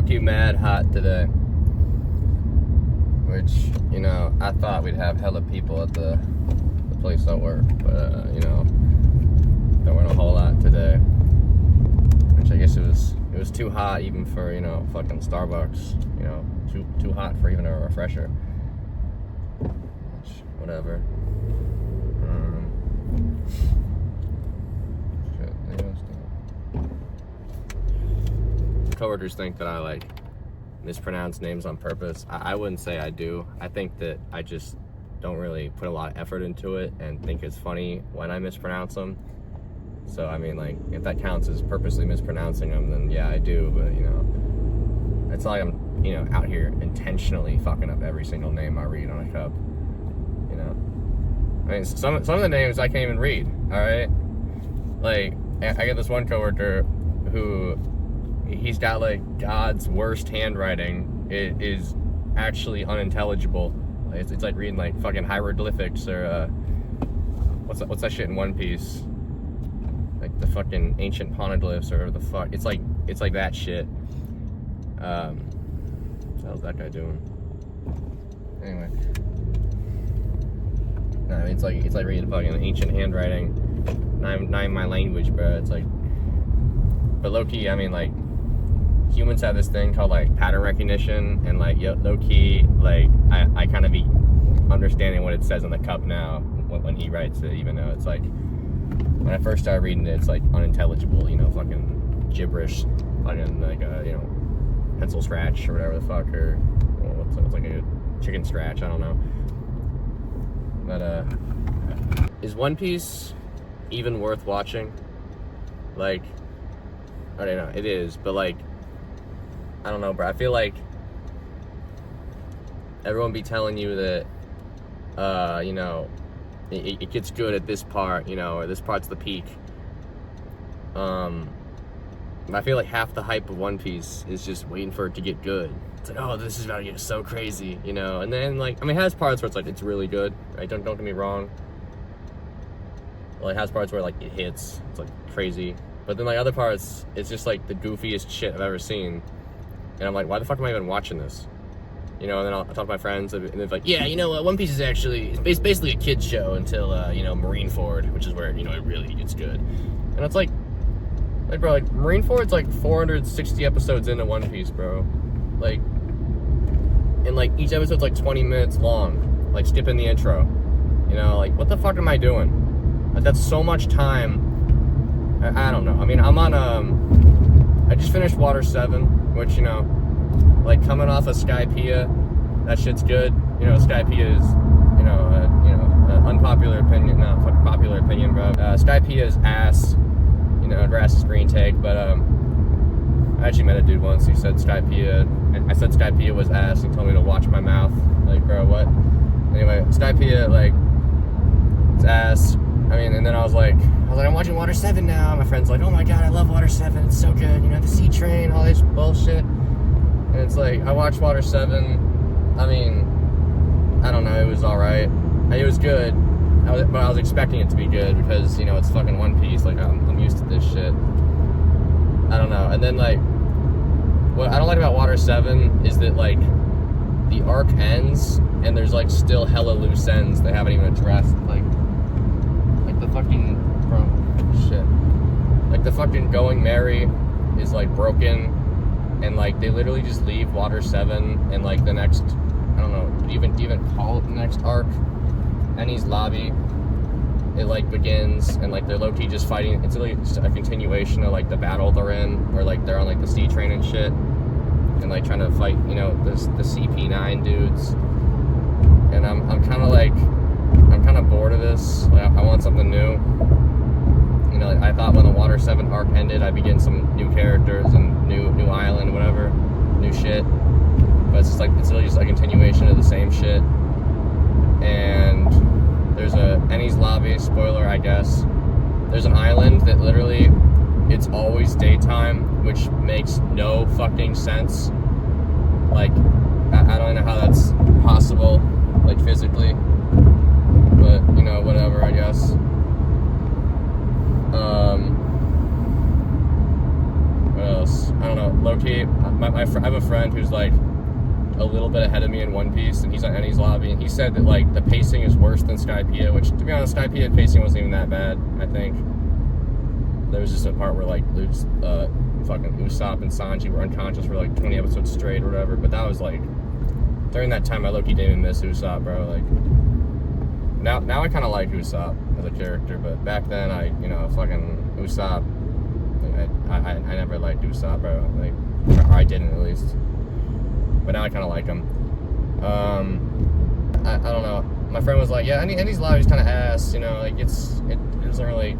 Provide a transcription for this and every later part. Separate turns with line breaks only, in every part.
low-key mad hot today. Which, you know, I thought we'd have hella people at the place I work, but, you know, there weren't a whole lot today. Which I guess it was too hot even for, you know, fucking Starbucks. You know, too hot for even a refresher. Which, whatever. Coworkers think that I like mispronounce names on purpose. I wouldn't say I do. I think that I just don't really put a lot of effort into it and think it's funny when I mispronounce them. So I mean, like, if that counts as purposely mispronouncing them, then yeah, I do. But you know, it's not like I'm, you know, out here intentionally fucking up every single name I read on a cup. You know, I mean, some of the names I can't even read. All right, like I get this one coworker who. He's got like God's worst handwriting. It is actually unintelligible. It's like reading like fucking hieroglyphics or what's that shit in One Piece? Like the fucking ancient poneglyphs or whatever the fuck. It's like that shit. How's that guy doing? Anyway, no, I mean, it's like reading fucking ancient handwriting. Not even my language, bro. It's like, but low key, I mean, like. Humans have this thing called like pattern recognition, and like low key, like I kind of be understanding what it says on the cup now when he writes it, even though it's like when I first started reading it, it's like unintelligible, you know, fucking gibberish, fucking like you know, pencil scratch or whatever the fuck, or what's like a chicken scratch, I don't know. But is One Piece even worth watching? Like, I don't know, it is, but like. I don't know, bro. I feel like everyone be telling you that, you know, it gets good at this part, you know, or this part's the peak. I feel like half the hype of One Piece is just waiting for it to get good. It's like, oh, this is about to get so crazy, you know. And then, like, I mean, it has parts where it's like it's really good, right? Don't get me wrong. Well, it has parts where like it hits, it's like crazy. But then like other parts, it's just like the goofiest shit I've ever seen. And I'm like, why the fuck am I even watching this? You know, and then I'll talk to my friends, and they're like, yeah, you know what, One Piece is actually, it's basically a kid's show until, you know, Marineford, which is where, you know, it really gets good. And it's like, bro, like, Marineford's like 460 episodes into One Piece, bro. Like, and like, each episode's like 20 minutes long, like, skipping the intro. You know, like, what the fuck am I doing? Like, that's so much time. I don't know. I mean, I'm on, I just finished Water 7. Which, you know, like coming off of Skypiea, that shit's good. You know, Skypiea is, you know, unpopular opinion, no, fucking popular opinion, bro. Skypiea is ass. You know, grass is green take, but I actually met a dude once. He said Skypiea. I said Skypiea was ass. He told me to watch my mouth. Like, bro, what? Anyway, Skypiea, like, it's ass. I mean, and then I was like, I'm watching Water 7 now. My friend's like, oh my god, I love Water 7. It's so good. You know, the sea train, all this bullshit. And it's like, I watched Water 7. I mean, I don't know. It was alright. It was good. But I was expecting it to be good because, you know, it's fucking One Piece. Like, I'm used to this shit. I don't know. And then, like, what I don't like about Water 7 is that, like, the arc ends and there's, like, still hella loose ends they haven't even addressed. Like the fucking, shit. Like, the fucking Going Merry is, like, broken, and, like, they literally just leave Water 7, and, like, the next, I don't know, do you even call it the next arc? Enies Lobby, it, like, begins, and, like, they're low-key just fighting. It's really just a continuation of, like, the battle they're in, where, like, they're on, like, the sea train and shit, and, like, trying to fight, you know, the CP9 dudes, and I'm kind of, like, I'm kind of bored of this. Like, I want something new. You know, like, I thought when the Water 7 arc ended, I'd begin some new characters and new island, whatever, new shit. But it's just like, it's really just a continuation of the same shit. And there's a Enies Lobby, spoiler, I guess. There's an island that literally, it's always daytime, which makes no fucking sense. Like, I don't know how that's possible, like, physically. But, you know, whatever, I guess. What else? I don't know. Low-key, I have a friend who's like a little bit ahead of me in One Piece, and he's on Enies Lobby, and he said that like the pacing is worse than Skypiea, which to be honest, Skypiea pacing wasn't even that bad. I think there was just a part where like Luke's fucking Usopp and Sanji were unconscious for like 20 episodes straight or whatever, but that was like during that time I low-key didn't even miss Usopp, bro. Like now I kind of like Usopp as a character, but back then fucking Usopp, like, I never liked Usopp, bro. Like, or I didn't at least. But now I kind of like him. I don't know. My friend was like, yeah, Enies Lobby's kind of ass, like it doesn't really,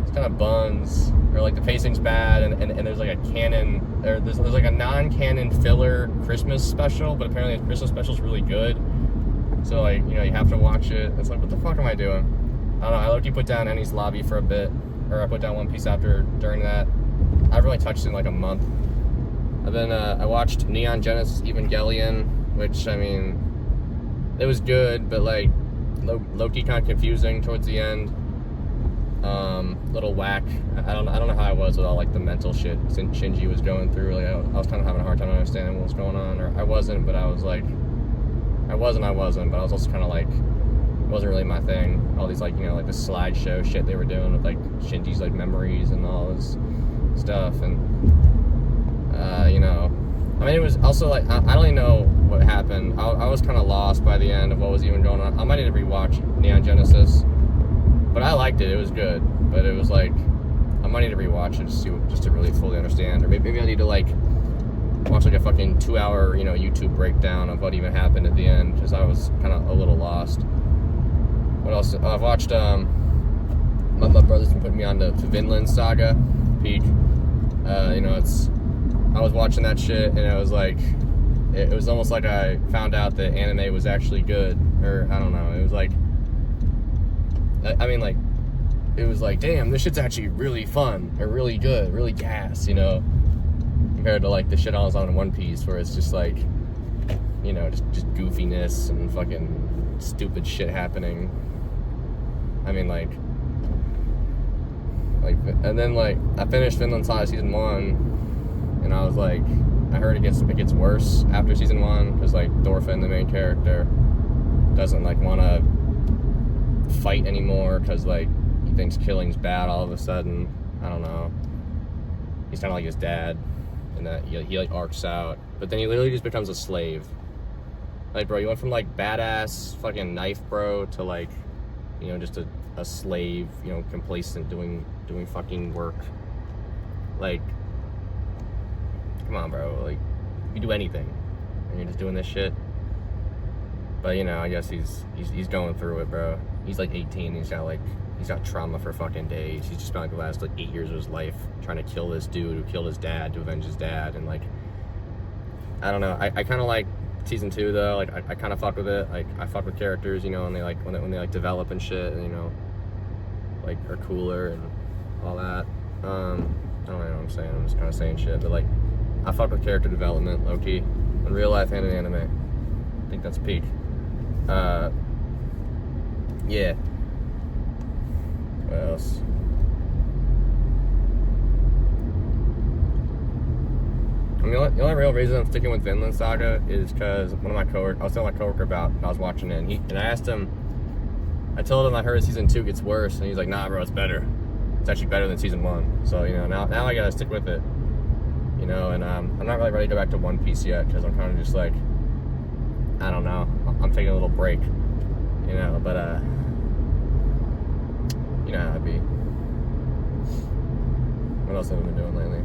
it's kind of buns, or like the pacing's bad, and there's like a canon, or there's like a non-canon filler Christmas special, but apparently the Christmas special's really good. So like, you have to watch it. It's like, what the fuck am I doing? I don't know. I low-key put down Enies Lobby for a bit, or I put down One Piece during that. I haven't really touched it in like a month. And then I watched Neon Genesis Evangelion, which, I mean, it was good, but like low-key kind of confusing towards the end. Little whack. I don't know how I was with all like the mental shit Shinji was going through. Like I was kind of having a hard time understanding what was going on, or I wasn't, but I was like, I wasn't, but I was also kind of like, it wasn't really my thing. All these like like the slideshow shit they were doing with like Shinji's like memories and all this stuff, and I mean, it was also like, I don't even know what happened. I was kind of lost by the end of what was even going on. I might need to rewatch Neon Genesis, but I liked it. It was good, but it was like, I might need to rewatch it just to really fully understand, or maybe I need to like watch like a fucking 2-hour YouTube breakdown of what even happened at the end, because I was kind of a little lost. What else? I've watched my brother's been putting me on the Vinland Saga peak. I was watching that shit, and it was like, it was almost like I found out that anime was actually good, or I don't know. It was like, I mean, like, it was like, damn, this shit's actually really fun, or really good, really gas, compared to like the shit I was on in One Piece, where it's just like, just goofiness and fucking stupid shit happening. I mean, like, and then like I finished Vinland Saga season 1. And I was like, I heard it gets worse after season 1, because like Thorfinn, the main character, doesn't like want to fight anymore, because like he thinks killing's bad all of a sudden. I don't know. He's kind of like his dad, in that he like arcs out, but then he literally just becomes a slave. Like, bro, you went from like badass fucking knife bro to like, just a slave, complacent, doing fucking work. Like, come on, bro. Like, you do anything, and you're just doing this shit. But I guess he's going through it, bro. He's like 18. He's got trauma for fucking days. He's just spent like the last like 8 years of his life trying to kill this dude who killed his dad to avenge his dad. And like, I don't know. I kind of like season 2 though. Like, I kind of fuck with it. Like, I fuck with characters, and they like when they like develop and shit, and like are cooler and all that. I don't know what I'm saying. I'm just kind of saying shit, but like, I fuck with character development, low-key, in real life and in anime. I think that's peak. Yeah. What else? I mean, the only real reason I'm sticking with Vinland Saga is because one of my coworkers, I was telling my coworker about, I was watching it, and I asked him, I told him I heard season 2 gets worse, and he's like, nah, bro, it's better. It's actually better than season 1. So, now I gotta stick with it. And I'm not really ready to go back to One Piece yet, because I'm kind of just like, I don't know, I'm taking a little break, but I'd be, what else have I been doing lately?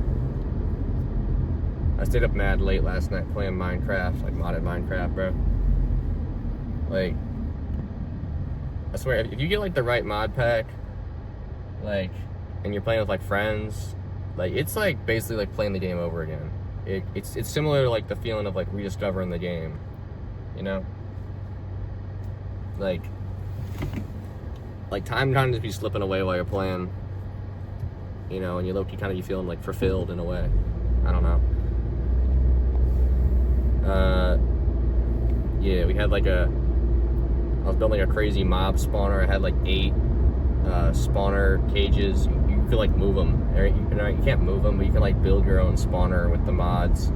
I stayed up mad late last night playing Minecraft, like modded Minecraft, bro. Like, I swear, if you get like the right mod pack, like, and you're playing with like friends, like, it's like basically like playing the game over again. It's similar to like the feeling of like rediscovering the game, like time kind of just be slipping away while you're playing, and you low-key kind of be feeling like fulfilled in a way. I don't know. Yeah, we had like I was building like a crazy mob spawner. I had like 8 spawner cages. You could like move them. You can't move them, but you can like build your own spawner with the mods.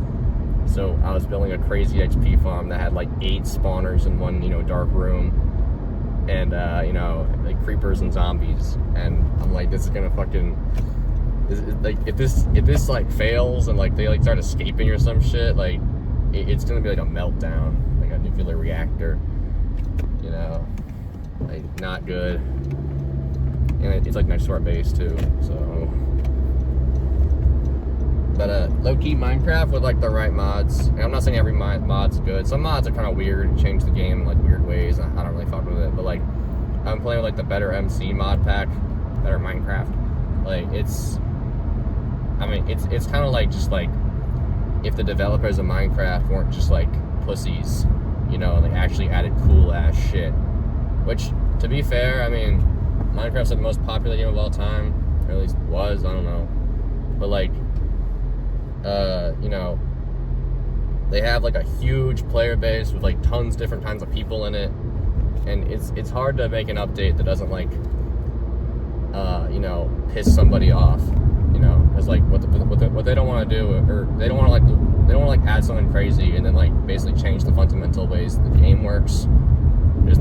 So I was building a crazy XP farm that had like 8 spawners in one, dark room, and like creepers and zombies. And I'm like, this is gonna fucking, like, if this like fails and like they like start escaping or some shit, like it's gonna be like a meltdown, like a nuclear reactor. Like not good. And it's like next to our base too, so. But low-key Minecraft with like the right mods. And I'm not saying every mod's good. Some mods are kind of weird, change the game in like weird ways. I don't really fuck with it. But like, I'm playing with like the Better MC mod pack, Better Minecraft. Like it's kind of like just like if the developers of Minecraft weren't just like pussies, and they actually added cool ass shit. Which, to be fair, I mean, Minecraft's like the most popular game of all time, or at least was. I don't know, but like. They have like a huge player base with like tons different kinds of people in it, and it's hard to make an update that doesn't like piss somebody off, because like what they don't want to do, or they don't want to add something crazy and then like basically change the fundamental ways the game works. Because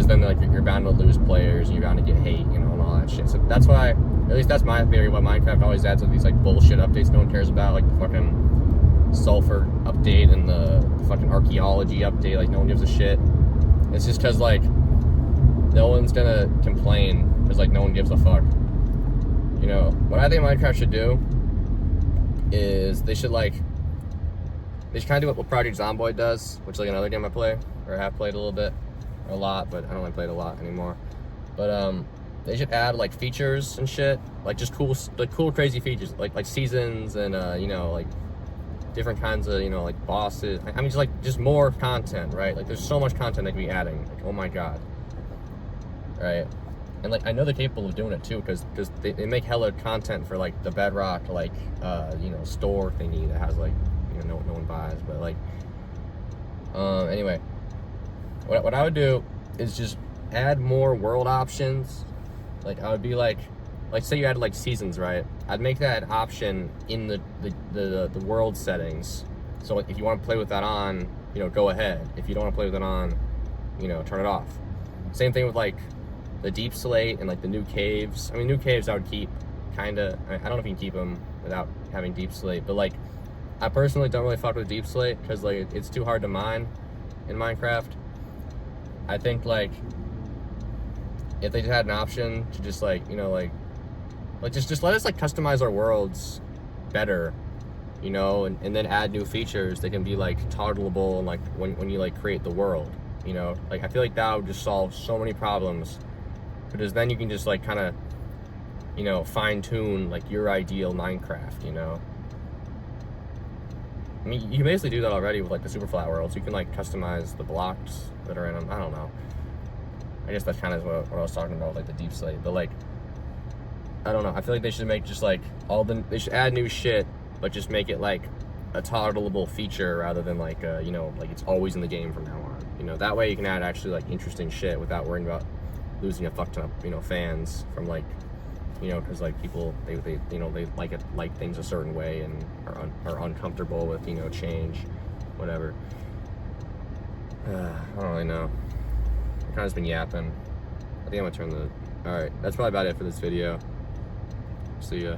then you're bound to lose players and you're bound to get hate, and all that shit. So that's why, at least that's my theory, why Minecraft always adds these like bullshit updates no one cares about, like the fucking sulfur update and the fucking archaeology update, like no one gives a shit. It's just because like no one's gonna complain because like no one gives a fuck. What I think Minecraft should do is they should kind of do what Project Zomboid does, which is like another game I play, or have played a little bit. A lot, but I don't really play it a lot anymore. But they should add like features and shit, like just cool crazy features, like seasons and like different kinds of like bosses. I mean, just more content, right? Like there's so much content they could be adding. Like, oh my god, right? And like I know they're capable of doing it too, because they make hella content for like the Bedrock like store thingy that has like no one buys, but like anyway. What I would do is just add more world options. Like I would be like say you added like seasons, right? I'd make that an option in the world settings. So if you want to play with that on, go ahead. If you don't want to play with it on, turn it off. Same thing with like the deep slate and like the new caves. I mean, new caves I would keep, kinda. I don't know if you can keep them without having deep slate, but like I personally don't really fuck with deep slate because like it's too hard to mine in Minecraft. I think like if they just had an option to just like just let us like customize our worlds better, and then add new features that can be like toggleable and like when you like create the world, like I feel like that would just solve so many problems, because then you can just like kind of fine tune like your ideal Minecraft. I mean, you can basically do that already with like the super flat worlds. You can like customize the blocks that are in them. I don't know. I guess that's kind of what I was talking about with like the deep slate. But like, I don't know. I feel like they should make just like they should add new shit, but just make it like a toggleable feature rather than like like it's always in the game from now on. That way you can add actually like interesting shit without worrying about losing a fuck ton of fans from like because like people they like things a certain way and are uncomfortable with change, whatever. I don't really know. I've kind of just been yapping. I think I'm gonna turn the. All right, that's probably about it for this video. See ya.